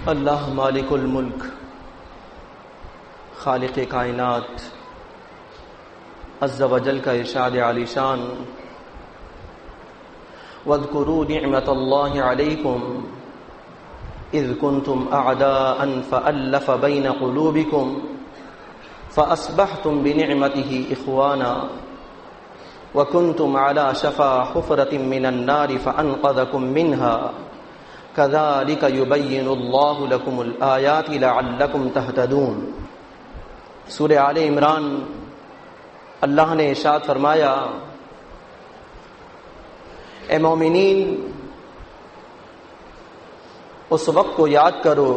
اللہ مالک الملک، خالق کائنات عز وجل کا ارشاد عالی شان، واذکروا نعمت اللہ علیکم اذ کنتم اعداء فألف بین قلوبکم فاصبحتم بنعمته اخوانا وکنتم على شفا حفرة من النار فانقذکم منها كذلك يبين الله لكم الآيات لعلكم تهتدون۔ سورہ آل عمران اللہ نے ارشاد فرمایا، اے مومنین اس وقت کو یاد کرو،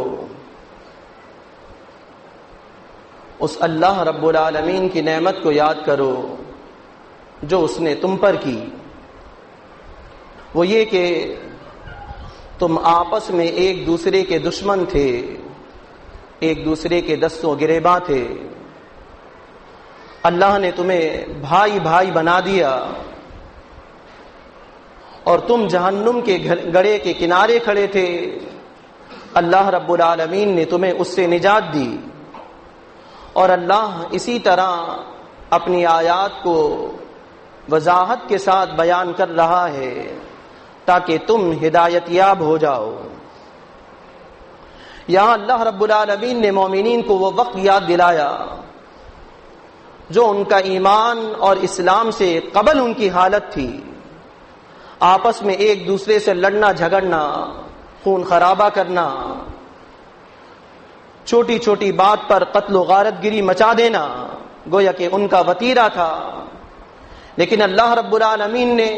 اس اللہ رب العالمین کی نعمت کو یاد کرو جو اس نے تم پر کی، وہ یہ کہ تم آپس میں ایک دوسرے کے دشمن تھے، ایک دوسرے کے دست و گریباں تھے، اللہ نے تمہیں بھائی بھائی بنا دیا اور تم جہنم کے گڑھے کے کنارے کھڑے تھے، اللہ رب العالمین نے تمہیں اس سے نجات دی، اور اللہ اسی طرح اپنی آیات کو وضاحت کے ساتھ بیان کر رہا ہے تاکہ تم ہدایت یاب ہو جاؤ۔ یہاں اللہ رب العالمین نے مومنین کو وہ وقت یاد دلایا جو ان کا ایمان اور اسلام سے قبل ان کی حالت تھی، آپس میں ایک دوسرے سے لڑنا جھگڑنا، خون خرابہ کرنا، چھوٹی چھوٹی بات پر قتل و غارت گری مچا دینا، گویا کہ ان کا وتیرہ تھا۔ لیکن اللہ رب العالمین نے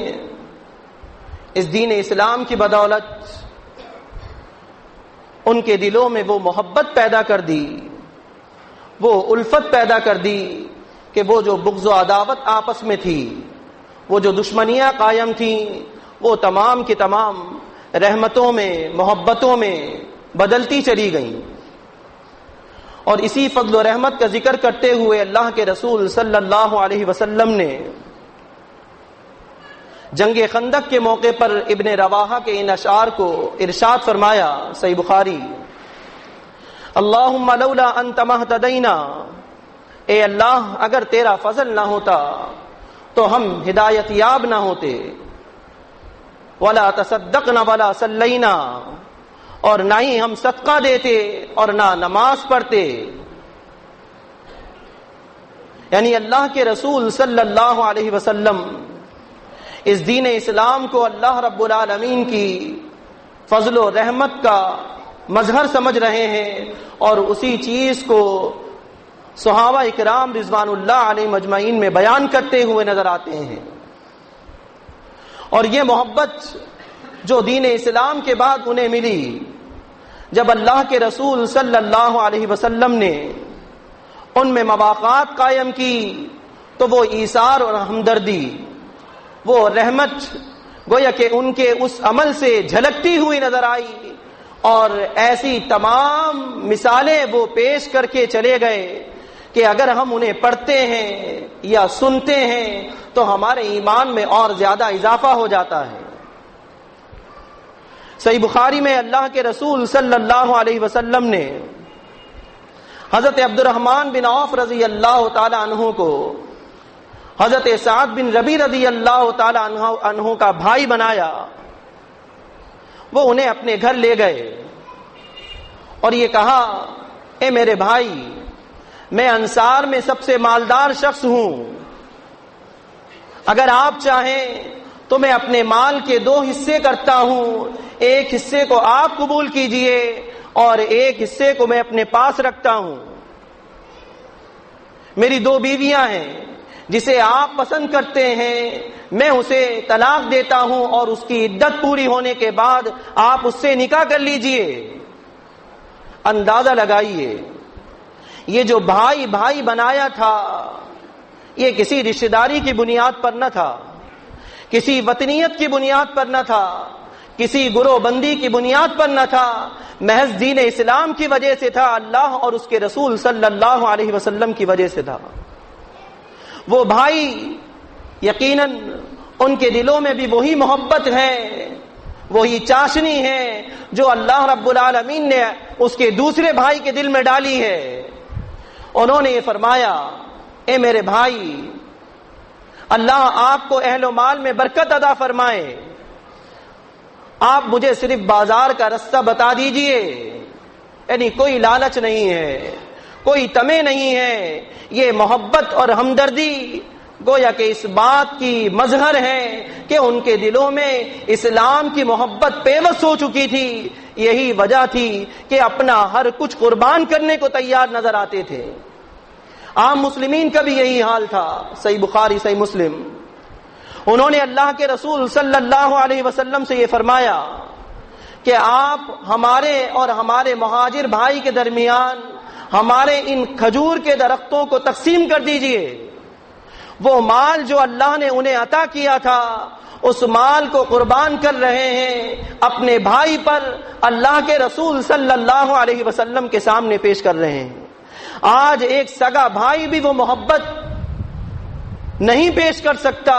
اس دین اسلام کی بدولت ان کے دلوں میں وہ محبت پیدا کر دی، وہ الفت پیدا کر دی کہ وہ جو بغض و عداوت آپس میں تھی، وہ جو دشمنیاں قائم تھیں، وہ تمام کی تمام رحمتوں میں، محبتوں میں بدلتی چلی گئیں۔ اور اسی فضل و رحمت کا ذکر کرتے ہوئے اللہ کے رسول صلی اللہ علیہ وسلم نے جنگ خندق کے موقع پر ابن رواحہ کے ان اشعار کو ارشاد فرمایا، صحیح بخاری، اللہم لولا انت مہتدینا، اے اللہ اگر تیرا فضل نہ ہوتا تو ہم ہدایت یاب نہ ہوتے، ولا تصدقنا ولا صلینا، اور نہ ہی ہم صدقہ دیتے اور نہ نماز پڑھتے۔ یعنی اللہ کے رسول صلی اللہ علیہ وسلم اس دین اسلام کو اللہ رب العالمین کی فضل و رحمت کا مظہر سمجھ رہے ہیں، اور اسی چیز کو صحابہ اکرام رضوان اللہ علیہ مجمعین میں بیان کرتے ہوئے نظر آتے ہیں۔ اور یہ محبت جو دین اسلام کے بعد انہیں ملی، جب اللہ کے رسول صلی اللہ علیہ وسلم نے ان میں مواقعات قائم کی تو وہ ایثار اور ہمدردی، وہ رحمت گویا کہ ان کے اس عمل سے جھلکتی ہوئی نظر آئی، اور ایسی تمام مثالیں وہ پیش کر کے چلے گئے کہ اگر ہم انہیں پڑھتے ہیں یا سنتے ہیں تو ہمارے ایمان میں اور زیادہ اضافہ ہو جاتا ہے۔ صحیح بخاری میں اللہ کے رسول صلی اللہ علیہ وسلم نے حضرت الرحمن بن عوف رضی اللہ تعالی عنہ کو حضرت سعد بن ربیع رضی اللہ تعالی عنہ کا بھائی بنایا۔ وہ انہیں اپنے گھر لے گئے اور یہ کہا، اے میرے بھائی، میں انصار میں سب سے مالدار شخص ہوں، اگر آپ چاہیں تو میں اپنے مال کے 2 حصے کرتا ہوں، ایک حصے کو آپ قبول کیجئے اور ایک حصے کو میں اپنے پاس رکھتا ہوں۔ میری 2 بیویاں ہیں، جسے آپ پسند کرتے ہیں میں اسے طلاق دیتا ہوں اور اس کی عدت پوری ہونے کے بعد آپ اس سے نکاح کر لیجئے۔ اندازہ لگائیے، یہ جو بھائی بھائی بنایا تھا یہ کسی رشتہ داری کی بنیاد پر نہ تھا، کسی وطنیت کی بنیاد پر نہ تھا، کسی گروہ بندی کی بنیاد پر نہ تھا، محض دین اسلام کی وجہ سے تھا، اللہ اور اس کے رسول صلی اللہ علیہ وسلم کی وجہ سے تھا۔ وہ بھائی یقیناً ان کے دلوں میں بھی وہی محبت ہے، وہی چاشنی ہے جو اللہ رب العالمین نے اس کے دوسرے بھائی کے دل میں ڈالی ہے۔ انہوں نے یہ فرمایا، اے میرے بھائی، اللہ آپ کو اہل و مال میں برکت عطا فرمائے، آپ مجھے صرف بازار کا رستہ بتا دیجئے، یعنی کوئی لالچ نہیں ہے، کوئی طمع نہیں ہے، یہ محبت اور ہمدردی گویا کہ اس بات کی مظہر ہے کہ ان کے دلوں میں اسلام کی محبت پیوست ہو چکی تھی۔ یہی وجہ تھی کہ اپنا ہر کچھ قربان کرنے کو تیار نظر آتے تھے۔ عام مسلمین کا بھی یہی حال تھا۔ صحیح بخاری، صحیح مسلم، انہوں نے اللہ کے رسول صلی اللہ علیہ وسلم سے یہ فرمایا کہ آپ ہمارے اور ہمارے مہاجر بھائی کے درمیان ہمارے ان کھجور کے درختوں کو تقسیم کر دیجئے۔ وہ مال جو اللہ نے انہیں عطا کیا تھا اس مال کو قربان کر رہے ہیں، اپنے بھائی پر اللہ کے رسول صلی اللہ علیہ وسلم کے سامنے پیش کر رہے ہیں۔ آج ایک سگا بھائی بھی وہ محبت نہیں پیش کر سکتا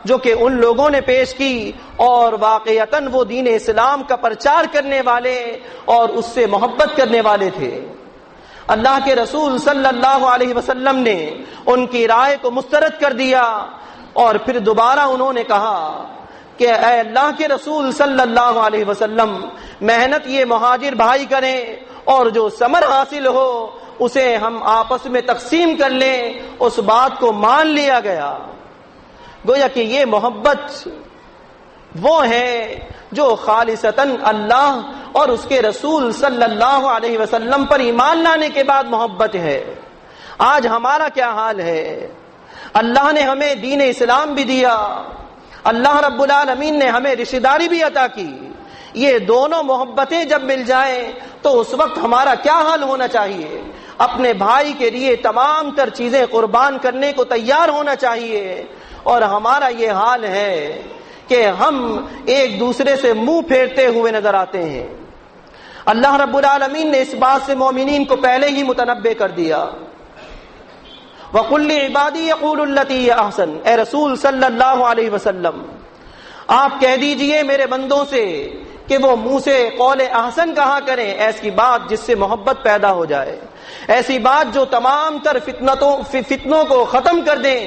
جو کہ ان لوگوں نے پیش کی، اور واقعتاً وہ دین اسلام کا پرچار کرنے والے اور اس سے محبت کرنے والے تھے۔ اللہ کے رسول صلی اللہ علیہ وسلم نے ان کی رائے کو مسترد کر دیا، اور پھر دوبارہ انہوں نے کہا کہ اے اللہ کے رسول صلی اللہ علیہ وسلم، محنت یہ مہاجر بھائی کریں اور جو ثمر حاصل ہو اسے ہم آپس میں تقسیم کر لیں۔ اس بات کو مان لیا گیا۔ گویا کہ یہ محبت وہ ہے جو خالصتاً اللہ اور اس کے رسول صلی اللہ علیہ وسلم پر ایمان لانے کے بعد محبت ہے۔ آج ہمارا کیا حال ہے؟ اللہ نے ہمیں دین اسلام بھی دیا، اللہ رب العالمین نے ہمیں رشتہ داری بھی عطا کی۔ یہ دونوں محبتیں جب مل جائیں تو اس وقت ہمارا کیا حال ہونا چاہیے؟ اپنے بھائی کے لیے تمام تر چیزیں قربان کرنے کو تیار ہونا چاہیے، اور ہمارا یہ حال ہے کہ ہم ایک دوسرے سے منہ پھیرتے ہوئے نظر آتے ہیں۔ اللہ رب العالمین نے اس بات سے مومنین کو پہلے ہی متنبع کر دیا، وَقُلْ لِعِبَادِي يَقُولُ الَّتِي هِيَ أَحْسَنُ، اے رسول صلی اللہ علیہ وسلم آپ کہہ دیجئے میرے بندوں سے کہ وہ منہ سے قول احسن کہا کریں، ایسی بات جس سے محبت پیدا ہو جائے، ایسی بات جو تمام تر فتنوں کو ختم کر دیں،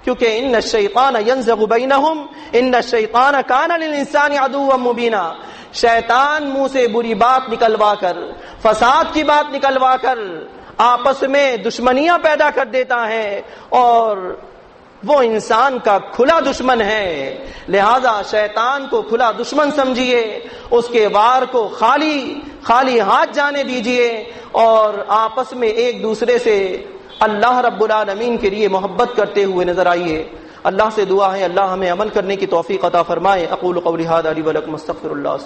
کیونکہ ان الشیطان ینزغ بینہم ان الشیطان کان للانسان عدوا مبینا، شیطان منہ سے بری بات نکلوا کر، فساد کی بات نکلوا کر آپس میں دشمنیاں پیدا کر دیتا ہے، اور وہ انسان کا کھلا دشمن ہے۔ لہذا شیطان کو کھلا دشمن سمجھیے، اس کے وار کو خالی ہاتھ جانے دیجیے، اور آپس میں ایک دوسرے سے اللہ رب العالمین کے لیے محبت کرتے ہوئے نظر آئیے۔ اللہ سے دعا ہے اللہ ہمیں عمل کرنے کی توفیق عطا فرمائے۔ اقول قولی ھذا لی ولکم استغفر اللہ۔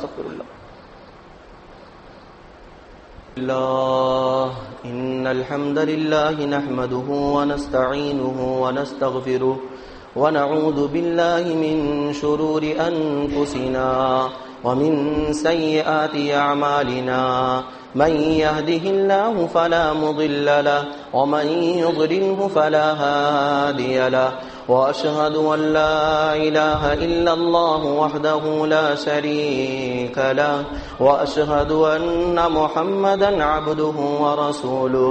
ان الحمد لله نحمده ونستعينه ونستغفره ونعوذ بالله من شرور انفسنا ومن سيئات اعمالنا، من يهده الله فلا مضل له ومن يضلله فلا هادي له، واشهد ان لا اله الا الله وحده لا شريك له، واشهد ان محمدا عبده ورسوله۔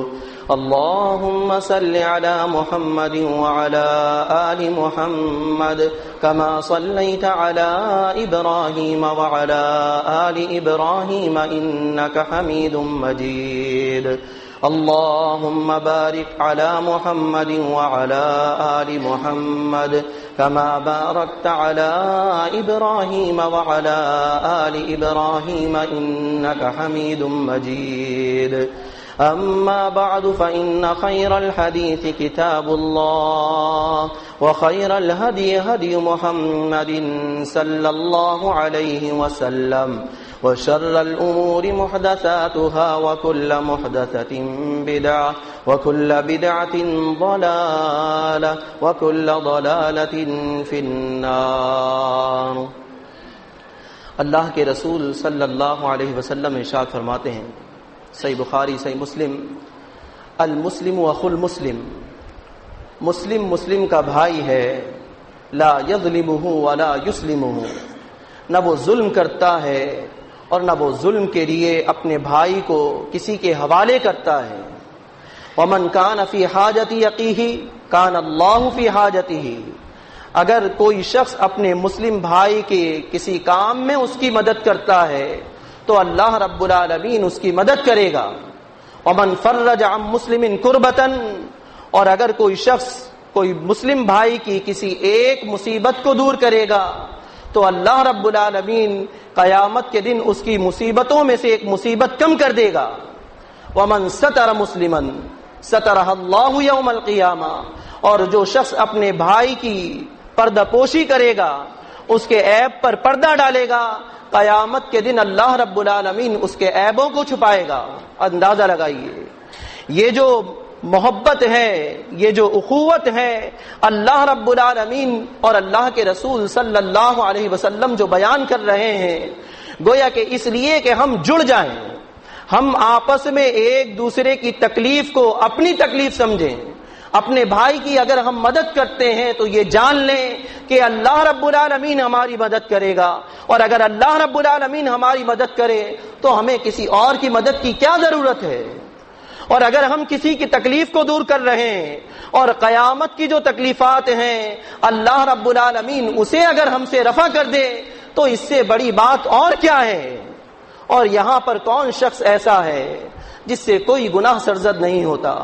اللهم صل على محمد وعلى آل محمد كما صليت على إبراهيم وعلى آل إبراهيم إنك حميد مجيد۔ اللهم بارك على محمد وعلى آل محمد كما باركت على إبراهيم وعلى آل إبراهيم إنك حميد مجيد۔ أما بعد فإن خير الحديث كتاب الله، وخير الهدي هدي محمد صلى الله عليه وسلم، وشر الأمور محدثاتها وكل محدثة بدعة وكل بدعة ضلالة وكل ضلالة في النار۔ اللہ کے رسول صلی اللہ علیہ وسلم ارشاد فرماتے ہیں، صحیح بخاری صحیح مسلم، المسلم اخو المسلم، مسلم مسلم کا بھائی ہے، لا یظلمہ ولا یسلمہ، نہ وہ ظلم کرتا ہے اور نہ وہ ظلم کے لیے اپنے بھائی کو کسی کے حوالے کرتا ہے۔ وَمَنْ كَانَ فِي حَاجَةِ أَخِيهِ كَانَ اللَّهُ فِي حَاجَتِهِ، اگر کوئی شخص اپنے مسلم بھائی کے کسی کام میں اس کی مدد کرتا ہے تو اللہ رب العالمین اس کی مدد کرے گا۔ وَمَنْ فَرَّجَ عَنْ مُسْلِمٍ كُرْبَةً، اور اگر کوئی شخص کوئی مسلم بھائی کی کسی ایک مصیبت کو دور کرے گا تو اللہ رب العالمین قیامت کے دن اس کی مصیبتوں میں سے ایک مصیبت کم کر دے گا۔ وَمَنْ سَتَرَ مُسْلِمًا سَتَرَهُ اللَّهُ يَوْمَ الْقِيَامَةِ، اور جو شخص اپنے بھائی کی پردہ پوشی کرے گا، اس کے عیب پر پردہ ڈالے گا، قیامت کے دن اللہ رب العالمین اس کے عیبوں کو چھپائے گا۔ اندازہ لگائیے، یہ جو محبت ہے، یہ جو اخوت ہے، اللہ رب العالمین اور اللہ کے رسول صلی اللہ علیہ وسلم جو بیان کر رہے ہیں، گویا کہ اس لیے کہ ہم جڑ جائیں، ہم آپس میں ایک دوسرے کی تکلیف کو اپنی تکلیف سمجھیں۔ اپنے بھائی کی اگر ہم مدد کرتے ہیں تو یہ جان لیں کہ اللہ رب العالمین ہماری مدد کرے گا، اور اگر اللہ رب العالمین ہماری مدد کرے تو ہمیں کسی اور کی مدد کی کیا ضرورت ہے۔ اور اگر ہم کسی کی تکلیف کو دور کر رہے ہیں اور قیامت کی جو تکلیفات ہیں اللہ رب العالمین اسے اگر ہم سے رفع کر دے تو اس سے بڑی بات اور کیا ہے۔ اور یہاں پر کون شخص ایسا ہے جس سے کوئی گناہ سرزد نہیں ہوتا؟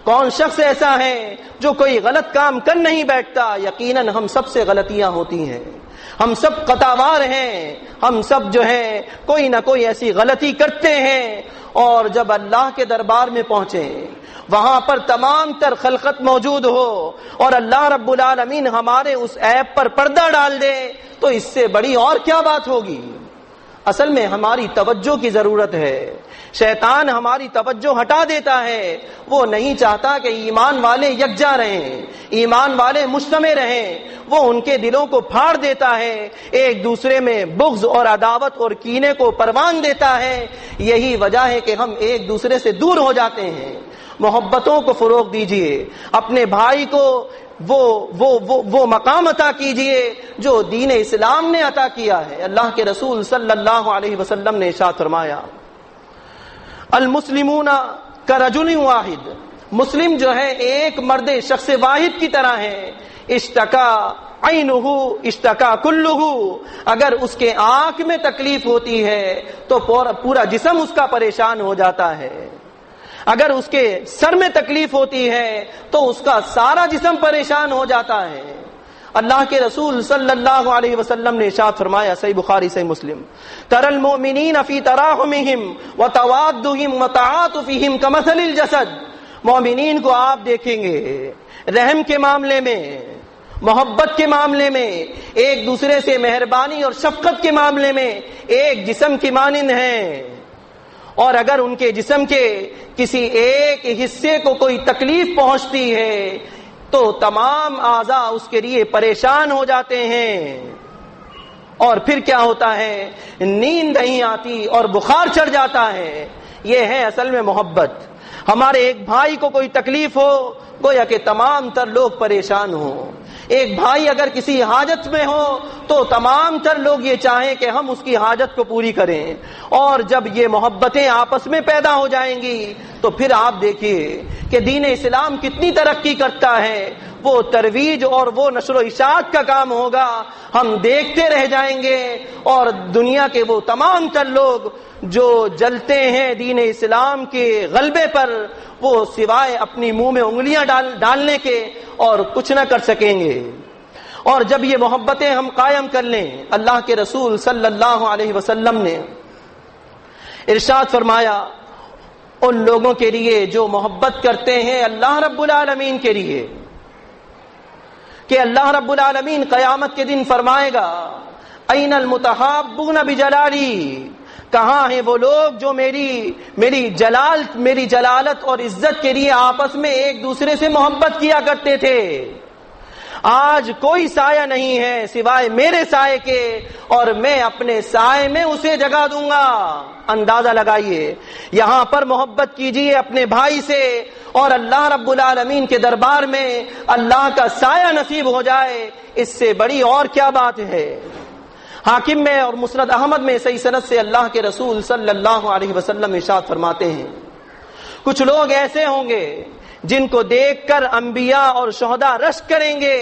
کون شخص ایسا ہے جو کوئی غلط کام کر نہیں بیٹھتا؟ یقیناً ہم سب سے غلطیاں ہوتی ہیں، ہم سب خطاوار ہیں، ہم سب جو ہے کوئی نہ کوئی ایسی غلطی کرتے ہیں، اور جب اللہ کے دربار میں پہنچیں وہاں پر تمام تر خلقت موجود ہو اور اللہ رب العالمین ہمارے اس عیب پر پردہ ڈال دے تو اس سے بڑی اور کیا بات ہوگی۔ اصل میں ہماری توجہ کی ضرورت ہے، شیطان ہماری توجہ ہٹا دیتا ہے، وہ نہیں چاہتا کہ ایمان والے یکجا رہیں، ایمان والے مجتمع رہیں، وہ ان کے دلوں کو پھاڑ دیتا ہے، ایک دوسرے میں بغض اور عداوت اور کینے کو پروان دیتا ہے۔ یہی وجہ ہے کہ ہم ایک دوسرے سے دور ہو جاتے ہیں۔ محبتوں کو فروغ دیجئے، اپنے بھائی کو وہ مقام عطا کیجئے جو دین اسلام نے عطا کیا ہے۔ اللہ کے رسول صلی اللہ علیہ وسلم نے ارشاد فرمایا، المسلمون کرجل واحد، مسلم جو ہے ایک مرد شخص واحد کی طرح ہے، اشتکا عینہ اشتکا کلہ، اگر اس کے آنکھ میں تکلیف ہوتی ہے تو پورا جسم اس کا پریشان ہو جاتا ہے، اگر اس کے سر میں تکلیف ہوتی ہے تو اس کا سارا جسم پریشان ہو جاتا ہے۔ اللہ کے رسول صلی اللہ علیہ وسلم نے ارشاد فرمایا، صحیح بخاری صحیح مسلم، تری المؤمنین فی تراحمہم وتوادہم وتعاطفہم کمثل الجسد، مومنین کو آپ دیکھیں گے رحم کے معاملے میں، محبت کے معاملے میں، ایک دوسرے سے مہربانی اور شفقت کے معاملے میں ایک جسم کی مانند ہیں، اور اگر ان کے جسم کے کسی ایک حصے کو کوئی تکلیف پہنچتی ہے تو تمام اعضاء اس کے لیے پریشان ہو جاتے ہیں، اور پھر کیا ہوتا ہے، نیند نہیں آتی اور بخار چڑھ جاتا ہے۔ یہ ہے اصل میں محبت۔ ہمارے ایک بھائی کو کوئی تکلیف ہو گویا کہ تمام تر لوگ پریشان ہوں، ایک بھائی اگر کسی حاجت میں ہو تو تمام تر لوگ یہ چاہیں کہ ہم اس کی حاجت کو پوری کریں، اور جب یہ محبتیں آپس میں پیدا ہو جائیں گی تو پھر آپ دیکھیے کہ دین اسلام کتنی ترقی کرتا ہے، وہ ترویج اور وہ نشر و اشاعت کا کام ہوگا، ہم دیکھتے رہ جائیں گے، اور دنیا کے وہ تمام تر لوگ جو جلتے ہیں دین اسلام کے غلبے پر، وہ سوائے اپنی منہ میں انگلیاں ڈالنے کے اور کچھ نہ کر سکیں گے۔ اور جب یہ محبتیں ہم قائم کر لیں، اللہ کے رسول صلی اللہ علیہ وسلم نے ارشاد فرمایا ان لوگوں کے لیے جو محبت کرتے ہیں اللہ رب العالمین کے لیے، کہ اللہ رب العالمین قیامت کے دن فرمائے گا، این المتحابون بجلالی، کہاں ہیں وہ لوگ جو میری جلالت اور عزت کے لیے آپس میں ایک دوسرے سے محبت کیا کرتے تھے۔ آج کوئی سایہ نہیں ہے سوائے میرے سائے کے، اور میں اپنے سائے میں اسے جگہ دوں گا۔ اندازہ لگائیے، یہاں پر محبت کیجئے اپنے بھائی سے، اور اللہ رب العالمین کے دربار میں اللہ کا سایہ نصیب ہو جائے، اس سے بڑی اور کیا بات ہے۔ حاکم میں اور مسند احمد میں صحیح سند سے اللہ کے رسول صلی اللہ علیہ وسلم ارشاد فرماتے ہیں، کچھ لوگ ایسے ہوں گے جن کو دیکھ کر انبیاء اور شہداء رشک کریں گے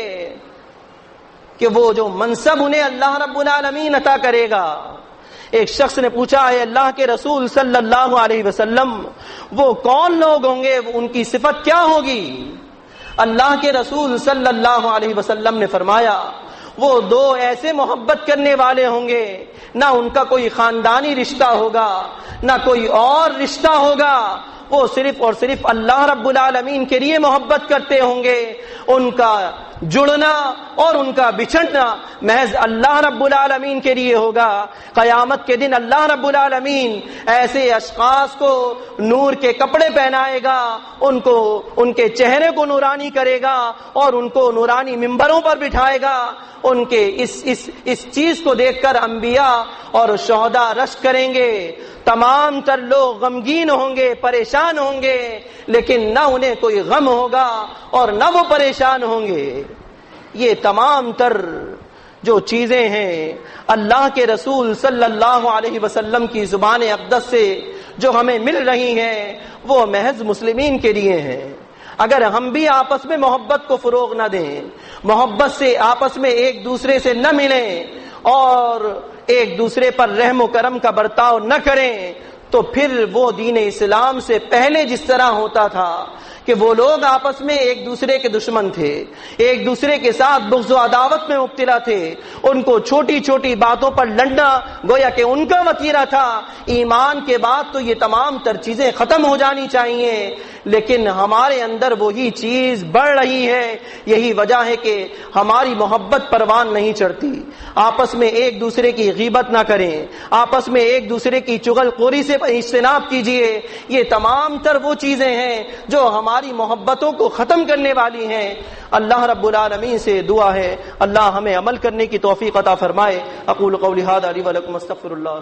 کہ وہ جو منصب انہیں اللہ رب العالمین عطا کرے گا۔ ایک شخص نے پوچھا، ہے اللہ کے رسول صلی اللہ علیہ وسلم وہ کون لوگ ہوں گے، ان کی صفت کیا ہوگی؟ اللہ کے رسول صلی اللہ علیہ وسلم نے فرمایا، وہ دو ایسے محبت کرنے والے ہوں گے، نہ ان کا کوئی خاندانی رشتہ ہوگا نہ کوئی اور رشتہ ہوگا، وہ صرف اور صرف اللہ رب العالمین کے لیے محبت کرتے ہوں گے، ان کا جڑنا اور ان کا بچھڑنا محض اللہ رب العالمین کے لیے ہوگا۔ قیامت کے دن اللہ رب العالمین ایسے اشخاص کو نور کے کپڑے پہنائے گا، ان کو ان کے چہرے کو نورانی کرے گا اور ان کو نورانی ممبروں پر بٹھائے گا۔ ان کے اس چیز کو دیکھ کر انبیاء اور شہداء رشک کریں گے، تمام تر لوگ غمگین ہوں گے، پریشان ہوں گے، لیکن نہ انہیں کوئی غم ہوگا اور نہ وہ پریشان ہوں گے۔ یہ تمام تر جو چیزیں ہیں اللہ کے رسول صلی اللہ علیہ وسلم کی زبان اقدس سے جو ہمیں مل رہی ہیں وہ محض مسلمین کے لیے ہیں۔ اگر ہم بھی آپس میں محبت کو فروغ نہ دیں، محبت سے آپس میں ایک دوسرے سے نہ ملیں اور ایک دوسرے پر رحم و کرم کا برتاؤ نہ کریں، تو پھر وہ دین اسلام سے پہلے جس طرح ہوتا تھا کہ وہ لوگ آپس میں ایک دوسرے کے دشمن تھے، ایک دوسرے کے ساتھ بغض و عداوت میں مبتلا تھے، ان کو چھوٹی چھوٹی باتوں پر لڑنا گویا کہ ان کا وتیرہ تھا۔ ایمان کے بعد تو یہ تمام تر چیزیں ختم ہو جانی چاہیے، لیکن ہمارے اندر وہی چیز بڑھ رہی ہے۔ یہی وجہ ہے کہ ہماری محبت پروان نہیں چڑھتی۔ آپس میں ایک دوسرے کی غیبت نہ کریں، آپس میں ایک دوسرے کی چغل خوری سے اجتناب کیجیے۔ یہ تمام تر وہ چیزیں ہیں جو ہماری محبتوں کو ختم کرنے والی ہیں۔ اللہ رب العالمین سے دعا ہے اللہ ہمیں عمل کرنے کی توفیق عطا فرمائے۔ اقول قولی ھذا لی ولکم استغفر اللہ۔